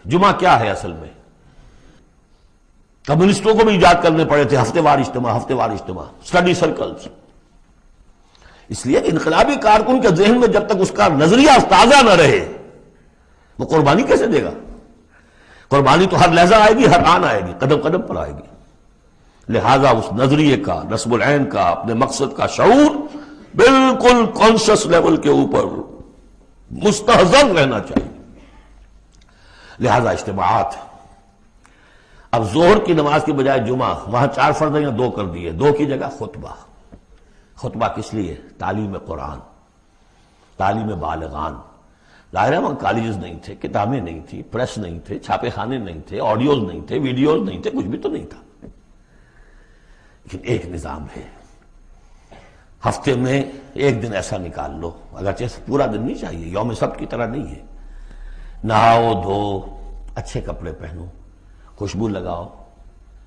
جمعہ کیا ہے اصل میں؟ کمیونسٹوں کو بھی ایجاد کرنے پڑے تھے ہفتے وار اجتماع، اسٹڈی سرکلز. اس لیے انقلابی کارکن کے ذہن میں جب تک اس کا نظریہ تازہ نہ رہے وہ قربانی کیسے دے گا؟ قربانی تو ہر لحظہ آئے گی، ہر آن آئے گی، قدم قدم پر آئے گی. لہذا اس نظریے کا، نصب العین کا، اپنے مقصد کا شعور بالکل کانشس لیول کے اوپر مستحضر رہنا چاہیے. لہذا اجتماعات. اب ظہر کی نماز کی بجائے جمعہ، وہاں 4 فرض یا 2 کر دیے، 2 کی جگہ خطبہ. خطبہ کس لیے؟ تعلیم قرآن، تعلیم بالغان. ظاہر ہے وہاں کالجز نہیں تھے، کتابیں نہیں تھی، پریس نہیں تھے، چھاپے خانے نہیں تھے، آڈیوز نہیں تھے، ویڈیوز نہیں تھے، کچھ بھی تو نہیں تھا. لیکن ایک نظام ہے، ہفتے میں ایک دن ایسا نکال لو، اگرچہ پورا دن نہیں چاہیے، یوم سبت کی طرح نہیں ہے. نہاؤ دھو، اچھے کپڑے پہنو، خوشبو لگاؤ،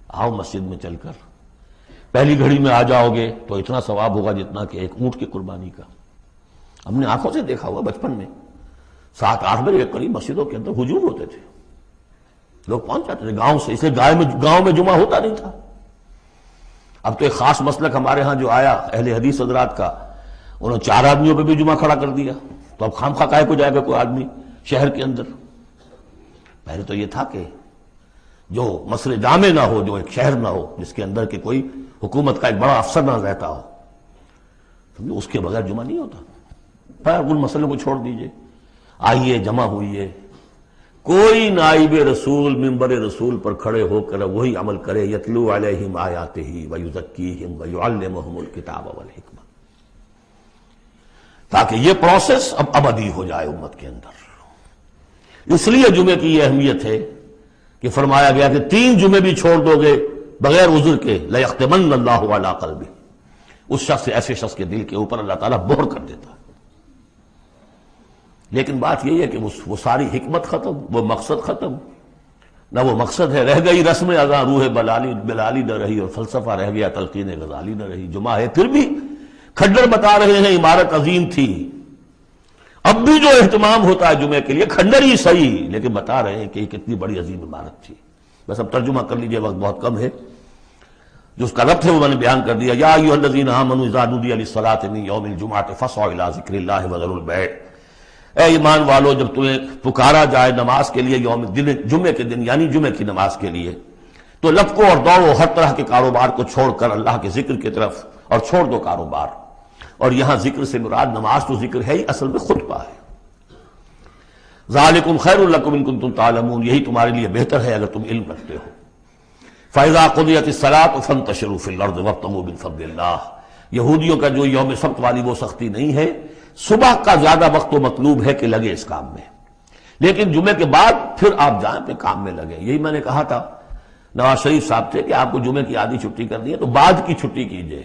آؤ مسجد میں چل کر. پہلی گھڑی میں آ جاؤ گے تو اتنا ثواب ہوگا جتنا کہ ایک اونٹ کی قربانی کا. ہم نے آنکھوں سے دیکھا ہوا بچپن میں 7-8 بجے کے قریب مسجدوں کے اندر ہجوم ہوتے تھے، لوگ پہنچ جاتے تھے گاؤں سے. اس لیے گاؤں میں جمعہ ہوتا نہیں تھا. اب تو ایک خاص مسلک ہمارے ہاں جو آیا اہل حدیث حضرات کا، انہوں نے 4 آدمیوں پہ بھی جمعہ کھڑا کر دیا. تو اب خام خواہ کاہے کو جائے گا کوئی آدمی شہر کے اندر؟ پہلے تو یہ تھا کہ جو مسئلے جامع نہ ہو، جو ایک شہر نہ ہو جس کے اندر کہ کوئی حکومت کا ایک بڑا افسر نہ رہتا ہو، اس کے بغیر جمعہ نہیں ہوتا. پر ان مسئلوں کو چھوڑ دیجئے، آئیے جمع ہوئیے. کوئی نائب رسول منبر رسول پر کھڑے ہو کر وہی عمل کرے، یتلو علیہم آیاتہ ویزکیہم ویعلمہم الکتاب والحکمہ، تاکہ یہ پروسیس اب ابدی ہو جائے امت کے اندر. اس لیے جمعے کی یہ اہمیت ہے کہ فرمایا گیا کہ 3 جمعے بھی چھوڑ دو گے بغیر عذر کے لَيَخْتِمَنَّ اللَّهُ عَلَىٰ قَلْبِهِ، اس شخص ایسے شخص کے دل کے اوپر اللہ تعالیٰ مہر کر دیتا ہے. لیکن بات یہی ہے کہ وہ ساری حکمت ختم، وہ مقصد ختم. نہ وہ مقصد ہے، رہ گئی رسم اذاں روح بلالی نہ رہی، اور فلسفہ رہ گیا تلقین غزالی نہ رہی. جمعہ ہے پھر بھی کھڈر بتا رہے ہیں عمارت عظیم تھی. اب بھی جو اہتمام ہوتا ہے جمعے کے لیے کھنڈر ہی صحیح، لیکن بتا رہے ہیں کہ یہ کتنی بڑی عظیم عمارت تھی. بس اب ترجمہ کر لیجئے، وقت بہت کم ہے. جو اس کا ربط ہے وہ میں نے بیان کر دیا. یا ایھا الذین آمنوا اذا نودی للصلاۃ من یوم الجمعۃ فاسعوا الی ذکر اللہ وذروا البیع. اے ایمان والو، جب تمہیں پکارا جائے نماز کے لیے جمعے کے دن، یعنی جمعے کی نماز کے لیے، تو لپکو اور دوڑو ہر طرح کے کاروبار کو چھوڑ کر اللہ کے ذکر کی طرف، اور چھوڑ دو کاروبار. اور یہاں ذکر سے مراد نماز تو ذکر ہے ہی، اصل میں خطبہ ہے. ذالکم خیر لکم ان کنتم تعلمون، یہی تمہارے لیے بہتر ہے اگر تم علم رکھتے ہو. فاذا قضیت الصلاۃ فانتشروا فی الارض وابتغوا من فضل اللہ. یہودیوں کا جو یوم سبت والی وہ سختی نہیں ہے، صبح کا زیادہ وقت تو مطلوب ہے کہ لگے اس کام میں، لیکن جمعے کے بعد پھر آپ جائیں پہ کام میں لگے. یہی میں نے کہا تھا نواز شریف صاحب سے کہ آپ کو جمعے کی آدھی چھٹی کرنی ہے تو بعد کی چھٹی کیجئے،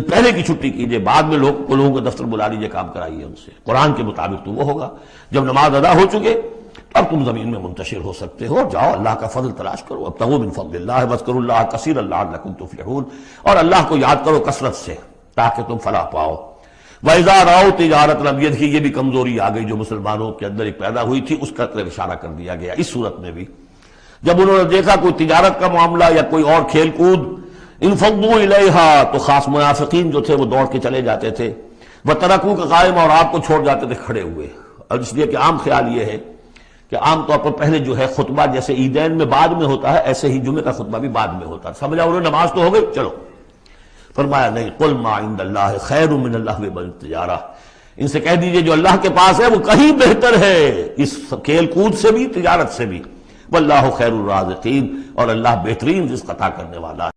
پہلے کی چھٹی کیجئے، بعد میں لوگوں کو دفتر بلا لیجئے، کام کرائیے ان سے. قرآن کے مطابق تو وہ ہوگا جب نماز ادا ہو چکے اب تم زمین میں منتشر ہو سکتے ہو، جاؤ اللہ کا فضل تلاش کرو. ابتغوا من فضل اللہ واذکروا اللہ کثیرا لعلکم تفلحون، اور اللہ کو یاد کرو کثرت سے تاکہ تم فلاح پاؤ. وَإِذَا رَأَوْا تِجَارَةً، اب یہ بھی کمزوری آ گئی جو مسلمانوں کے اندر ایک پیدا ہوئی تھی، اس کا طرف اشارہ کر دیا گیا اس صورت میں بھی. جب انہوں نے دیکھا کوئی تجارت کا معاملہ یا کوئی اور کھیل کود، انفضوا الیہا، تو خاص منافقین جو تھے وہ دوڑ کے چلے جاتے تھے. وَتَرَكُوكَ قَائِمًا، اور آپ کو چھوڑ جاتے تھے کھڑے ہوئے. اور اس لیے کہ عام خیال یہ ہے کہ عام طور پر پہلے جو ہے خطبہ جیسے عیدین میں بعد میں ہوتا ہے، ایسے ہی جمعے کا خطبہ بھی بعد میں ہوتا ہے. سمجھا انہوں نے نماز تو ہو گئی، چلو. فرمایا نہیں، قل ما عند اللہ خیر من اللہو والتجارہ، ان سے کہہ دیجئے جو اللہ کے پاس ہے وہ کہیں بہتر ہے اس کھیل کود سے بھی، تجارت سے بھی. واللہ خیر الرازقین، اور اللہ بہترین رزق عطا کرنے والا